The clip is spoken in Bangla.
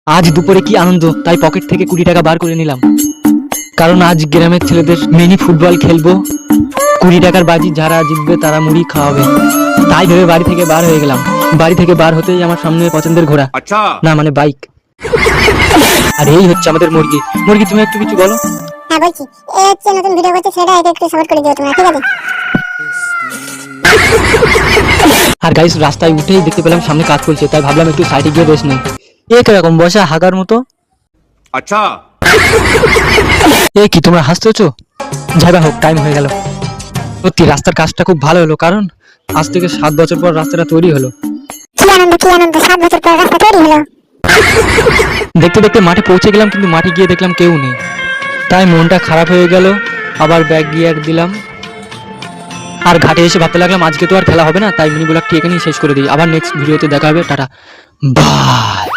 আজ দুপুরে কি আনন্দ, তাই পকেট থেকে 20 টাকা বার করে নিলাম। কারণ আজ গ্রামের ছেলেদের মিনি ফুটবল খেলবো। 20 টাকার বাজি, যারা জিতবে তারা মুড়ি খাওয়াবে। তাই ভেবে বাড়ি থেকে বার হয়ে গেলাম। বাড়ি থেকে বার হতেই আমার সামনে পছন্দের ঘোড়া, আচ্ছা না মানে বাইক। আর এই হচ্ছে আমাদের মুরগি। মুরগি, তুমি একটু কিছু বলো। হ্যাঁ বলছি, এই হচ্ছে নতুন ভিডিও করছে, সেটা এটা একটু সাপোর্ট করে দিও তোমরা, ঠিক আছে? আর গাইস, রাস্তায় উঠেই দেখতে পেলাম সামনে কাজ চলছে, তাই ভাবলাম একটু সাইডে গিয়ে রেস্ট নেই। একরকম বসা হাগার মতো। আচ্ছা এ কি, তোমরা হাসতেছো? যাইবা হোক, টাইম হয়ে গেল। সত্যি রাস্তার কাজটা খুব ভালো হলো, কারণ আজ থেকে 7 বছর পর রাস্তাটা তৈরি হলো। কি আনন্দ, কি আনন্দ, 7 বছর পর রাস্তা তৈরি হলো। দেখতে দেখতে মাঠে পৌঁছে গেলাম, কিন্তু মাঠে গিয়ে দেখলাম কেউ নেই। তাই মনটা খারাপ হয়ে গেল। আবার ব্যাক গিয়ার দিলাম। আর ঘাটে এসে ভাবতে লাগলাম আজকে তো আর খেলা হবে না, তাই মিনি ব্লগটি এখানেই শেষ করে দিই। আবার নেক্সট ভিডিওতে দেখা হবে। Tata, by.